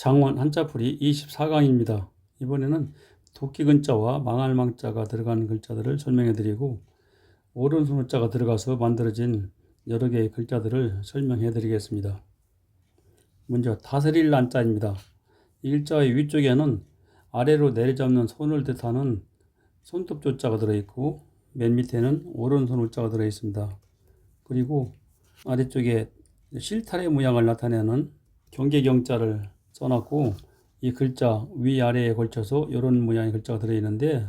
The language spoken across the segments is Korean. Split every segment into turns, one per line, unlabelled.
장원 한자풀이 24강입니다. 이번에는 도끼 근자와 망할 망자가 들어간 글자들을 설명해 드리고 오른손 우자가 들어가서 만들어진 여러 개의 글자들을 설명해 드리겠습니다. 먼저 다스릴 난자입니다. 이 글자의 위쪽에는 아래로 내려잡는 손을 뜻하는 손톱 조자가 들어있고 맨 밑에는 오른손 우자가 들어있습니다. 그리고 아래쪽에 실타래 모양을 나타내는 경계경자를 써놨고 이 글자 위아래에 걸쳐서 이런 모양의 글자가 들어있는데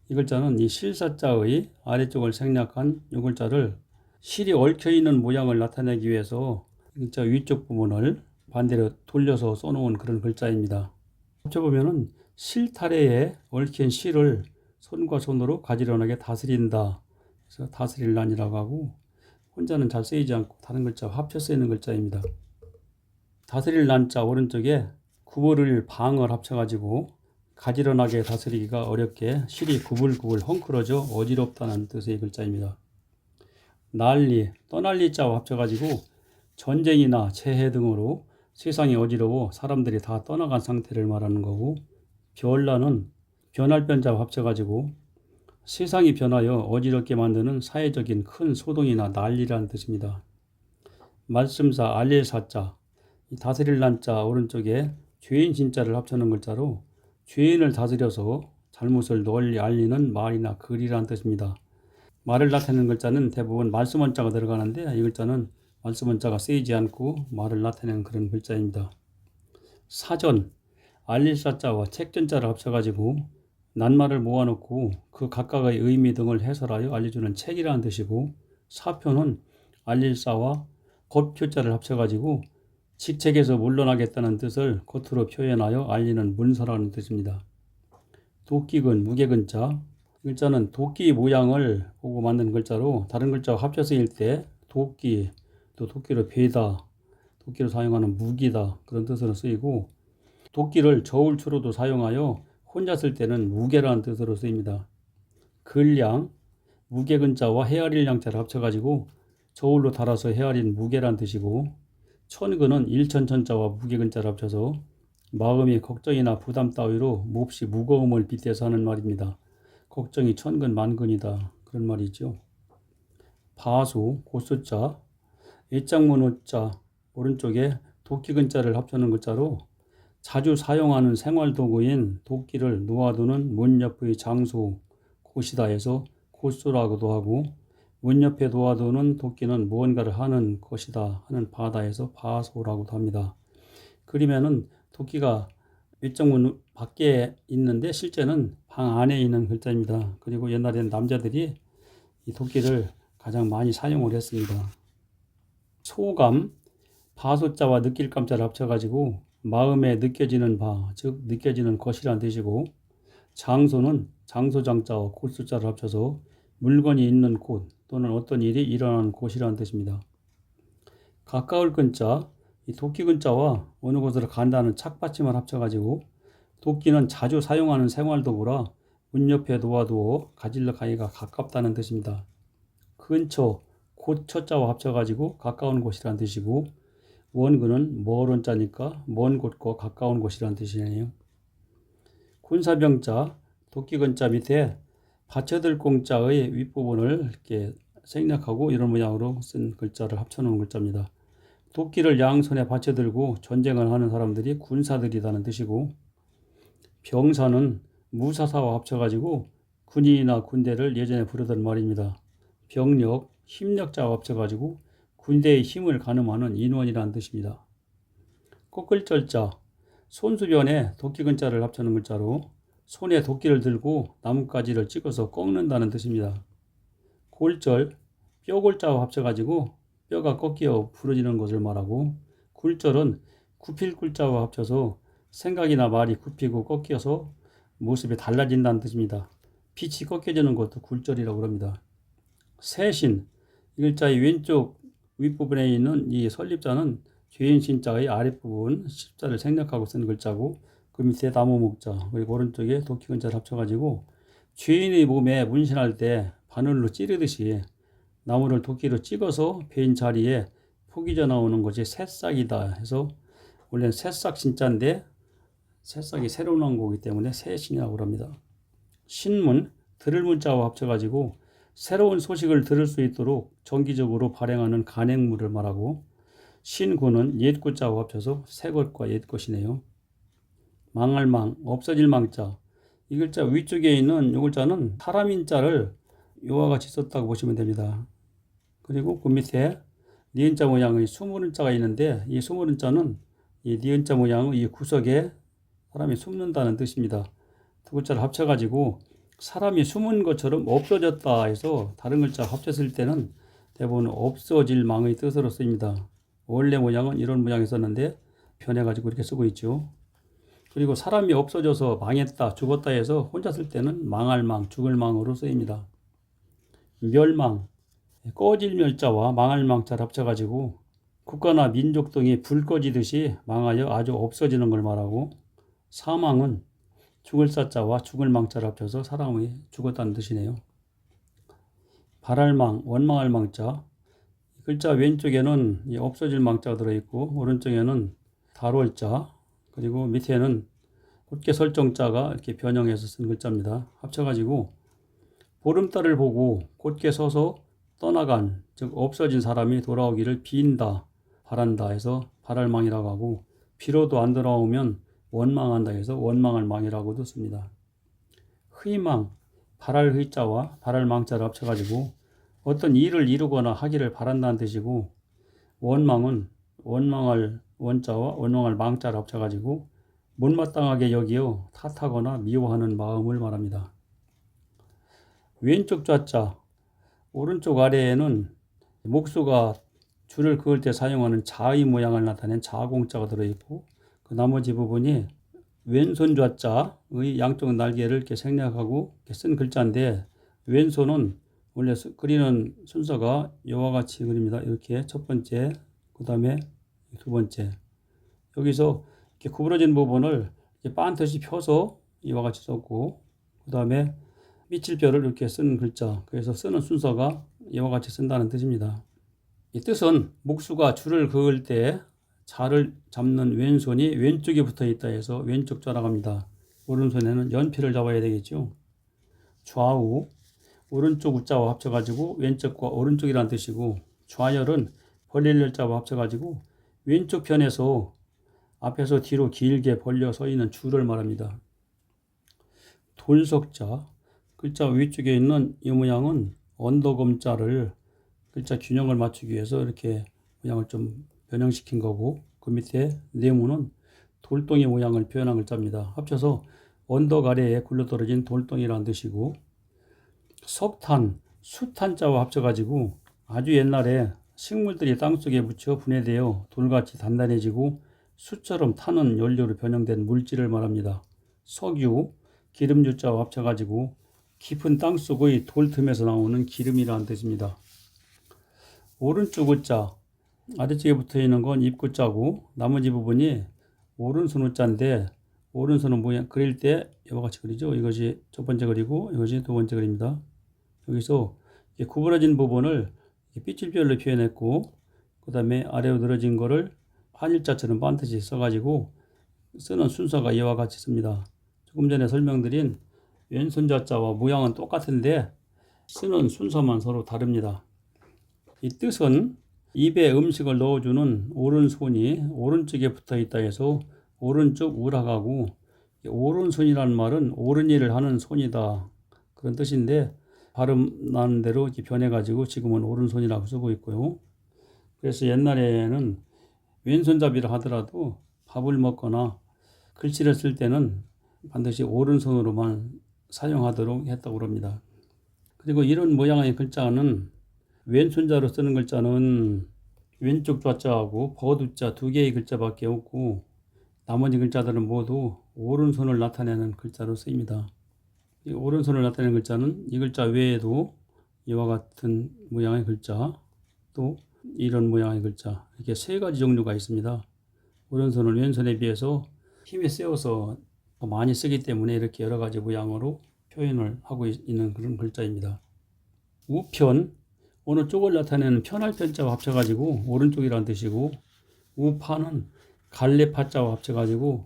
이 글자는 이 실사자의 아래쪽을 생략한 이 글자를 실이 얽혀있는 모양을 나타내기 위해서 글자 위쪽 부분을 반대로 돌려서 써놓은 그런 글자입니다. 합쳐보면은 실타래에 얽힌 실을 손과 손으로 가지런하게 다스린다. 그래서 다스릴 난이라고 하고 혼자는 잘 쓰이지 않고 다른 글자와 합쳐 쓰이는 글자입니다. 다스릴 난자 오른쪽에 구부릴 방을 합쳐가지고 가지런하게 다스리기가 어렵게 실이 구불구불 헝클어져 어지럽다는 뜻의 글자입니다. 난리, 떠날리 자와 합쳐가지고 전쟁이나 재해 등으로 세상이 어지러워 사람들이 다 떠나간 상태를 말하는 거고, 별나는 변할 변자와 합쳐가지고 세상이 변하여 어지럽게 만드는 사회적인 큰 소동이나 난리라는 뜻입니다. 말씀사 알릴사자, 다스릴 난자 오른쪽에 죄인 진자를 합쳐놓은 글자로 죄인을 다스려서 잘못을 널리 알리는 말이나 글이라는 뜻입니다. 말을 나타내는 글자는 대부분 말씀 원자가 들어가는데 이 글자는 말씀 원자가 쓰이지 않고 말을 나타내는 그런 글자입니다. 사전, 알릴사자와 책전자를 합쳐가지고 낱말을 모아놓고 그 각각의 의미 등을 해설하여 알려주는 책이라는 뜻이고, 사표는 알릴사와 겉표자를 합쳐가지고 직책에서 물러나겠다는 뜻을 겉으로 표현하여 알리는 문서라는 뜻입니다. 도끼근, 무게근자, 글자는 도끼 모양을 보고 만든 글자로 다른 글자와 합쳐 쓰일 때 도끼, 또 도끼로 베다, 도끼로 사용하는 무기다 그런 뜻으로 쓰이고, 도끼를 저울추로도 사용하여 혼자 쓸 때는 무게라는 뜻으로 쓰입니다. 근량, 무게근자와 헤아릴 양자를 합쳐가지고 저울로 달아서 헤아린 무게라는 뜻이고, 천근은 일천천자와 무게근자를 합쳐서 마음의 걱정이나 부담 따위로 몹시 무거움을 빗대서 하는 말입니다. 걱정이 천근 만근이다 그런 말이죠. 바수, 고수자, 애장문 우자 오른쪽에 도끼근자를 합쳐놓은 글자로 자주 사용하는 생활도구인 도끼를 놓아두는 문 옆의 장소, 곳이다 해서 곳수라고도 하고, 문 옆에 놓아두는 도끼는 무언가를 하는 것이다 하는 바다에서 바소라고도 합니다. 그러면은 도끼가 외장문 밖에 있는데 실제는 방 안에 있는 글자입니다. 그리고 옛날에는 남자들이 이 도끼를 가장 많이 사용을 했습니다. 소감, 바소자와 느낄감자를 합쳐가지고 마음에 느껴지는 바, 즉 느껴지는 것이란 뜻이고, 장소는 장소장자와 곳수자를 합쳐서 물건이 있는 곳 또는 어떤 일이 일어나는 곳이라는 뜻입니다. 가까울 근자, 이 도끼 근자와 어느 곳으로 간다는 착받침을 합쳐가지고 도끼는 자주 사용하는 생활도구라 문 옆에 놓아두어 가질러 가기가 가깝다는 뜻입니다. 근처, 곳처자와 합쳐가지고 가까운 곳이라는 뜻이고, 원근은 멀은 자니까 먼 곳과 가까운 곳이라는 뜻이네요. 군사병자, 도끼근자 밑에 받쳐들 공자의 윗부분을 이렇게 생략하고 이런 모양으로 쓴 글자를 합쳐놓은 글자입니다. 도끼를 양손에 받쳐들고 전쟁을 하는 사람들이 군사들이라는 뜻이고, 병사는 무사사와 합쳐가지고 군인이나 군대를 예전에 부르던 말입니다. 병력, 힘력자와 합쳐가지고 군대의 힘을 가늠하는 인원이라는 뜻입니다. 꺾을절자, 손수변에 도끼근자를 합쳐놓은 글자로 손에 도끼를 들고 나뭇가지를 찍어서 꺾는다는 뜻입니다. 골절, 뼈골자와 합쳐가지고 뼈가 꺾여 부러지는 것을 말하고, 굴절은 굽힐 굴자와 합쳐서 생각이나 말이 굽히고 꺾여서 모습이 달라진다는 뜻입니다. 빛이 꺾여지는 것도 굴절이라고 합니다. 세신, 이 글자의 왼쪽 윗부분에 있는 이 설립자는 죄인 신자의 아랫부분 십자를 생략하고 쓴 글자고, 그 밑에 나무 목자, 그리고 오른쪽에 도끼 근자를 합쳐가지고 죄인의 몸에 문신할 때 바늘로 찌르듯이 나무를 도끼로 찍어서 베인 자리에 포기져 나오는 것이 새싹이다 해서 원래는 새싹 신자인데 새싹이 새로 나온 거기 때문에 새신이라고 합니다. 신문, 들을 문자와 합쳐가지고 새로운 소식을 들을 수 있도록 정기적으로 발행하는 간행물을 말하고, 신구는 옛구자와 합쳐서 새것과 옛것이네요. 망할망, 없어질 망자. 이 글자 위쪽에 있는 이 글자는 사람인자를 이와 같이 썼다고 보시면 됩니다. 그리고 그 밑에 니은자 모양의 수문자가 있는데, 이 수문자는 이 니은자 모양의 이 구석에 사람이 숨는다는 뜻입니다. 두 글자를 합쳐가지고 사람이 숨은 것처럼 없어졌다 해서 다른 글자 합쳤을 때는 대부분 없어질 망의 뜻으로 쓰입니다. 원래 모양은 이런 모양이 썼는데 변해가지고 이렇게 쓰고 있죠. 그리고 사람이 없어져서 망했다, 죽었다 해서 혼자 쓸 때는 망할 망, 죽을 망으로 쓰입니다. 멸망, 꺼질 멸자와 망할 망자를 합쳐가지고 국가나 민족 등이 불 꺼지듯이 망하여 아주 없어지는 걸 말하고, 사망은 죽을 사자와 죽을 망자를 합쳐서 사람이 죽었다는 뜻이네요. 발할 망, 원망할 망자. 글자 왼쪽에는 없어질 망자가 들어있고 오른쪽에는 다롤 자, 그리고 밑에는 곧게 설정자가 이렇게 변형해서 쓴 글자입니다. 합쳐가지고 보름달을 보고 곧게 서서 떠나간, 즉 없어진 사람이 돌아오기를 빈다, 바란다 해서 발할망이라고 하고, 비로도 안 돌아오면 원망한다 해서 원망할 망이라고도 씁니다. 희망, 바랄 희자와 바랄 망자를 합쳐가지고 어떤 일을 이루거나 하기를 바란다는 뜻이고, 원망은 원망할 원자와 원망할 망자를 합쳐가지고 못마땅하게 여기어 탓하거나 미워하는 마음을 말합니다. 왼쪽 좌자, 오른쪽 아래에는 목수가 줄을 그을 때 사용하는 자의 모양을 나타낸 자공자가 들어있고, 그 나머지 부분이 왼손 좌자의 양쪽 날개를 이렇게 생략하고 이렇게 쓴 글자인데, 왼손은 원래 그리는 순서가 이와 같이 그립니다. 이렇게 첫 번째, 그 다음에 두 번째. 여기서 이렇게 구부러진 부분을 이렇게 반듯이 펴서 이와 같이 썼고, 그 다음에 밑줄뼈를 이렇게 쓴 글자. 그래서 쓰는 순서가 이와 같이 쓴다는 뜻입니다. 이 뜻은 목수가 줄을 그을 때 자를 잡는 왼손이 왼쪽에 붙어 있다 해서 왼쪽 자라고 합니다. 오른손에는 연필을 잡아야 되겠죠. 좌우, 오른쪽 우자와 합쳐가지고 왼쪽과 오른쪽이라는 뜻이고, 좌열은 벌릴 열자와 합쳐가지고 왼쪽 편에서 앞에서 뒤로 길게 벌려 서 있는 줄을 말합니다. 돌석자, 글자 위쪽에 있는 이 모양은 언더검자를 글자 균형을 맞추기 위해서 이렇게 모양을 좀 변형시킨 거고, 그 밑에 네모는 돌덩이 모양을 표현한 글자입니다. 합쳐서 언덕 아래에 굴러떨어진 돌덩이라는 뜻이고, 석탄, 수탄자와 합쳐가지고 아주 옛날에 식물들이 땅속에 묻혀 분해되어 돌같이 단단해지고 숯처럼 타는 연료로 변형된 물질을 말합니다. 석유, 기름유자와 합쳐가지고 깊은 땅속의 돌 틈에서 나오는 기름이라는 뜻입니다. 오른쪽 우자, 아래쪽에 붙어있는 건 입구자고 나머지 부분이 오른손 우자인데, 오른손은 모양 그릴 때 이와 같이 그리죠. 이것이 첫 번째 그리고 이것이 두 번째 그립니다. 여기서 구부러진 부분을 삐질별로 표현했고, 그 다음에 아래로 늘어진 거를 한일자처럼 반듯이 써가지고 쓰는 순서가 이와 같이 씁니다. 조금 전에 설명드린 왼손자자와 모양은 똑같은데 쓰는 순서만 서로 다릅니다. 이 뜻은 입에 음식을 넣어주는 오른손이 오른쪽에 붙어 있다 해서 오른쪽 우락하고, 오른손이라는 말은 옳은 일을 하는 손이다, 그런 뜻인데 발음 나는 대로 이렇게 변해가지고 지금은 오른손이라고 쓰고 있고요. 그래서 옛날에는 왼손잡이를 하더라도 밥을 먹거나 글씨를 쓸 때는 반드시 오른손으로만 사용하도록 했다고 합니다. 그리고 이런 모양의 글자는 왼손자로 쓰는 글자는 왼쪽 좌자하고 버두자 두 개의 글자밖에 없고, 나머지 글자들은 모두 오른손을 나타내는 글자로 쓰입니다. 이 오른손을 나타내는 글자는 이 글자 외에도 이와 같은 모양의 글자, 또 이런 모양의 글자, 이렇게 세 가지 종류가 있습니다. 오른손을 왼손에 비해서 힘에 세워서 더 많이 쓰기 때문에 이렇게 여러 가지 모양으로 표현을 하고 있는 그런 글자입니다. 우편, 어느 쪽을 나타내는 편할 편자와 합쳐가지고 오른쪽이라는 뜻이고, 우파는 갈래파자와 합쳐가지고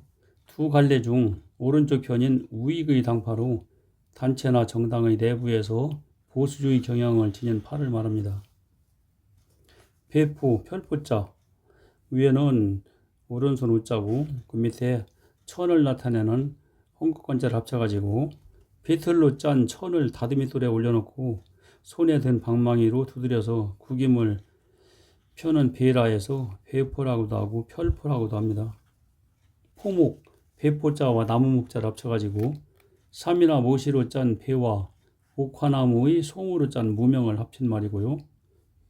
두 갈래 중 오른쪽 편인 우익의 당파로 단체나 정당의 내부에서 보수주의 경향을 지닌 파를 말합니다. 배포, 별포자 위에는 오른손 우자고 그 밑에 천을 나타내는 헝겊건자를 합쳐가지고 비틀로 짠 천을 다듬이돌에 올려놓고 손에 든 방망이로 두드려서 구김을 펴는 베라에서 배포라고도 하고 별포라고도 합니다. 포목, 배포자와 나무목자를 합쳐가지고 삼이나 모시로 짠 배와 옥화나무의 솜으로 짠 무명을 합친 말이고요.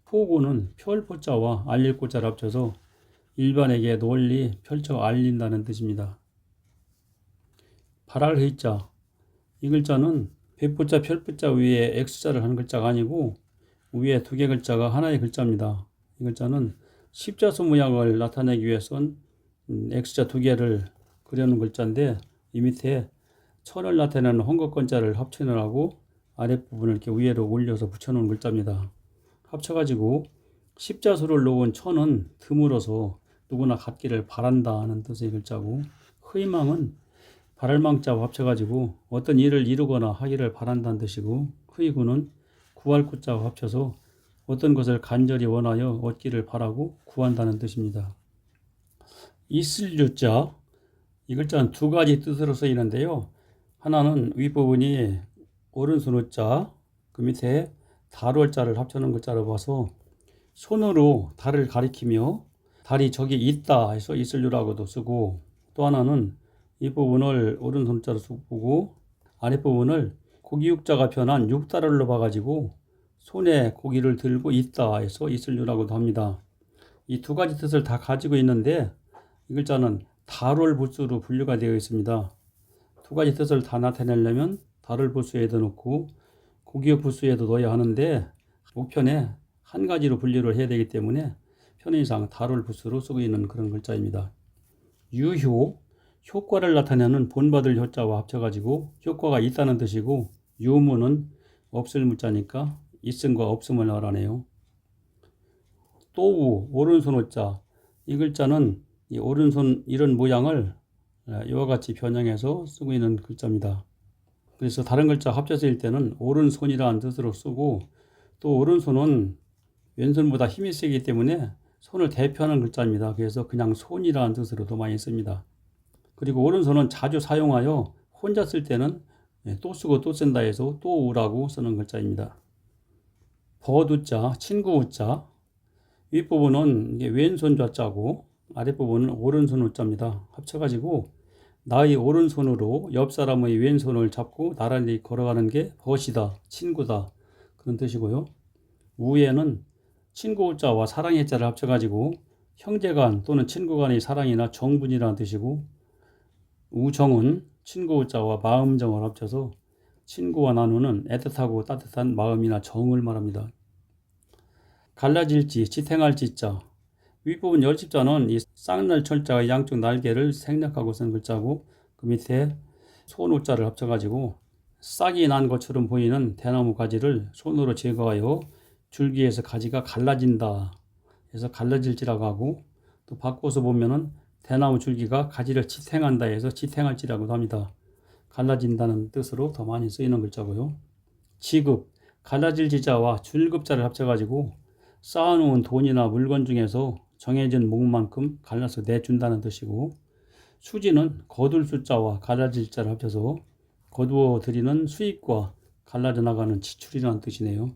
포고는 별포자와 알릴고자를 합쳐서 일반에게 널리 펼쳐 알린다는 뜻입니다. 발알의자, 이 글자는 배포자, 별포자 위에 X자를 한 글자가 아니고 위에 두 개 글자가 하나의 글자입니다. 이 글자는 십자수 모양을 나타내기 위해선 X자 두 개를 그려놓은 글자인데 이 밑에 천을 나타내는 헝겊건자를 합치느라고 아랫부분을 이렇게 위로 올려서 붙여놓은 글자입니다. 합쳐가지고 십자수를 놓은 천은 드물어서 누구나 갖기를 바란다 하는 뜻의 글자고, 희망은 바랄망자와 합쳐가지고 어떤 일을 이루거나 하기를 바란다는 뜻이고, 희구는 구할 구자와 합쳐서 어떤 것을 간절히 원하여 얻기를 바라고 구한다는 뜻입니다. 있을유자, 이 글자는 두 가지 뜻으로 쓰이는데요. 하나는 윗부분이 오른손 우자, 그 밑에 달월자를 합쳐놓은 글자로 봐서 손으로 달을 가리키며 달이 저기 있다 해서 있을유라고도 쓰고, 또 하나는 이 부분을 오른손자로 쓰고 아랫부분을 고기육자가 편한 육달을로 봐가지고 손에 고기를 들고 있다 해서 있을유라고도 합니다. 이 두 가지 뜻을 다 가지고 있는데 이 글자는 달월부수로 분류가 되어 있습니다. 두 가지 뜻을 다 나타내려면 달월부수에도 넣고 고기육부수에도 넣어야 하는데 우편에 한 가지로 분류를 해야 되기 때문에 편의상 달월부수로 쓰고 있는 그런 글자입니다. 유효, 효과를 나타내는 본받을 효자와 합쳐가지고 효과가 있다는 뜻이고, 유무는 없을 무자니까 있음과 없음을 말하네요. 또우, 오른손 우자, 이 글자는 이 오른손 이런 모양을 이와 같이 변형해서 쓰고 있는 글자입니다. 그래서 다른 글자 합쳐서 읽을 때는 오른손이라는 뜻으로 쓰고, 또 오른손은 왼손보다 힘이 세기 때문에 손을 대표하는 글자입니다. 그래서 그냥 손이라는 뜻으로도 많이 씁니다. 그리고 오른손은 자주 사용하여 혼자 쓸 때는 또 쓰고 또 쓴다 해서 또우라고 쓰는 글자입니다. 버두자, 친구 우자, 윗부분은 이게 왼손 좌자고 아랫부분은 오른손 우자입니다. 합쳐가지고 나의 오른손으로 옆 사람의 왼손을 잡고 나란히 걸어가는 게 벗이다, 친구다 그런 뜻이고요. 우에는 친구 우자와 사랑의 자를 합쳐가지고 형제간 또는 친구간의 사랑이나 정분이라는 뜻이고, 우정은 친구 우자와 마음정을 합쳐서 친구와 나누는 애틋하고 따뜻한 마음이나 정을 말합니다. 갈라질지, 지탱할 지자, 윗부분 열십자는 이 쌍날 철자의 양쪽 날개를 생략하고 쓴 글자고, 그 밑에 손 우자를 합쳐가지고 싹이 난 것처럼 보이는 대나무 가지를 손으로 제거하여 줄기에서 가지가 갈라진다 해서 갈라질지라고 하고, 또 바꿔서 보면은 대나무 줄기가 가지를 지탱한다 해서 지탱할지라고도 합니다. 갈라진다는 뜻으로 더 많이 쓰이는 글자고요. 지급, 갈라질 지자와 줄급자를 합쳐가지고 쌓아놓은 돈이나 물건 중에서 정해진 몫만큼 갈라서 내준다는 뜻이고, 수지는 거둘 숫자와 갈라질 자를 합쳐서 거두어 드리는 수입과 갈라져 나가는 지출이라는 뜻이네요.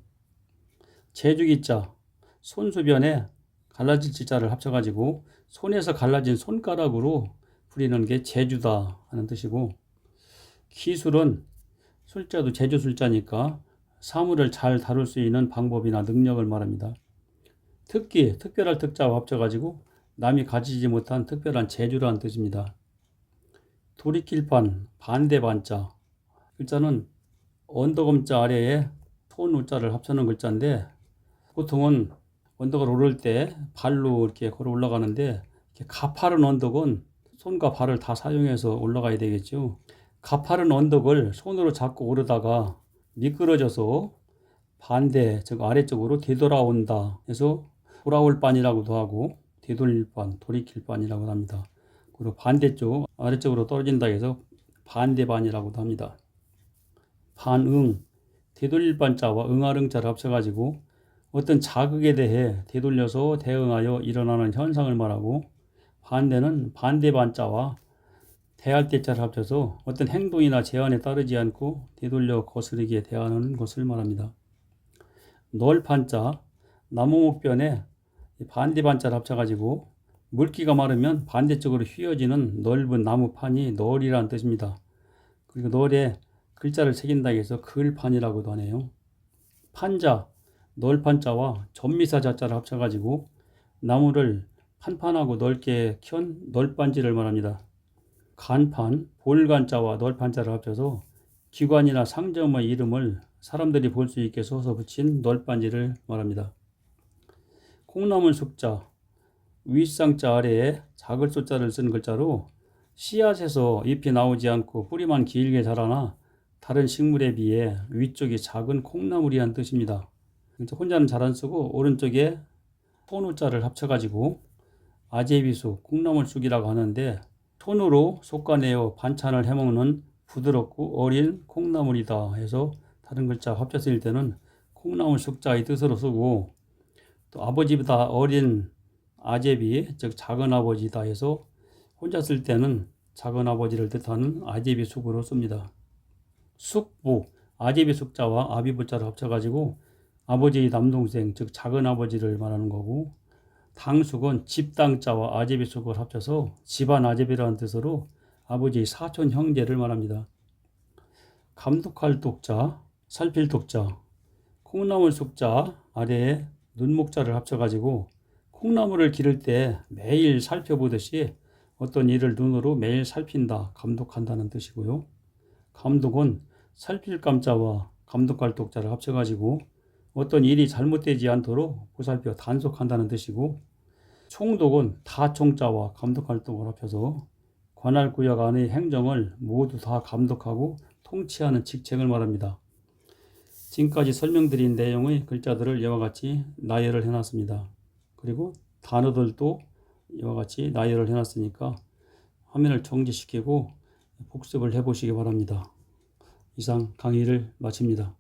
제주기자, 손수변에 갈라질 지자를 합쳐가지고 손에서 갈라진 손가락으로 부리는 게 제주다 하는 뜻이고, 기술은 술자도 제주술자니까 사물을 잘 다룰 수 있는 방법이나 능력을 말합니다. 특기, 특별할 특자와 합쳐가지고 남이 가지지 못한 특별한 재주라는 뜻입니다. 돌이킬판, 반대반자, 글자는 언덕음자 아래에 손 우자를 합쳐놓은 글자인데, 보통은 언덕을 오를 때 발로 이렇게 걸어 올라가는데, 이렇게 가파른 언덕은 손과 발을 다 사용해서 올라가야 되겠죠. 가파른 언덕을 손으로 잡고 오르다가 미끄러져서 반대, 즉 아래쪽으로 되돌아온다 해서 돌아올 반이라고도 하고 되돌릴 반, 돌이킬 반이라고 합니다. 그리고 반대쪽 아래쪽으로 떨어진다 해서 반대반이라고도 합니다. 반응, 되돌릴 반자와 응할응자를 합쳐가지고 어떤 자극에 대해 되돌려서 대응하여 일어나는 현상을 말하고, 반대는 반대반자와 대할 때자를 합쳐서 어떤 행동이나 제한에 따르지 않고 되돌려 거스르게 대하는 것을 말합니다. 널판자, 나무목변에 반대반자를 합쳐가지고 물기가 마르면 반대쪽으로 휘어지는 넓은 나무판이 널이라는 뜻입니다. 그리고 널에 글자를 새긴다 해서 글판이라고도 하네요. 판자, 널판자와 전미사 자자를 합쳐가지고 나무를 판판하고 넓게 켠 널빤지를 말합니다. 간판, 볼간자와 널판자를 합쳐서 기관이나 상점의 이름을 사람들이 볼 수 있게 써서 붙인 널빤지를 말합니다. 콩나물 숙자, 윗상자 아래에 작을 숫자를 쓴 글자로 씨앗에서 잎이 나오지 않고 뿌리만 길게 자라나 다른 식물에 비해 위쪽이 작은 콩나물이란 뜻입니다. 혼자는 잘 안 쓰고 오른쪽에 손우자를 합쳐가지고 아제비쑥, 콩나물쑥이라고 하는데, 손으로 솎아내어 반찬을 해먹는 부드럽고 어린 콩나물이다 해서 다른 글자 합쳐 쓸 때는 콩나물 숙자의 뜻으로 쓰고, 또 아버지보다 어린 아제비, 즉 작은 아버지다 해서 혼자 쓸 때는 작은 아버지를 뜻하는 아제비 숙으로 씁니다. 숙부, 아제비 숙자와 아비부자를 합쳐가지고 아버지의 남동생, 즉 작은 아버지를 말하는 거고, 당숙은 집당자와 아제비 숙을 합쳐서 집안 아제비라는 뜻으로 아버지의 사촌 형제를 말합니다. 감독할 독자, 살필 독자, 콩나물 숙자 아래에 눈목자를 합쳐가지고 콩나물을 기를 때 매일 살펴보듯이 어떤 일을 눈으로 매일 살핀다, 감독한다는 뜻이고요. 감독은 살필 감자와 감독할 독자를 합쳐가지고 어떤 일이 잘못되지 않도록 보살펴 단속한다는 뜻이고, 총독은 다총자와 감독활동을 합쳐서 관할구역 안의 행정을 모두 다 감독하고 통치하는 직책을 말합니다. 지금까지 설명드린 내용의 글자들을 이와 같이 나열을 해놨습니다. 그리고 단어들도 이와 같이 나열을 해놨으니까 화면을 정지시키고 복습을 해보시기 바랍니다. 이상 강의를 마칩니다.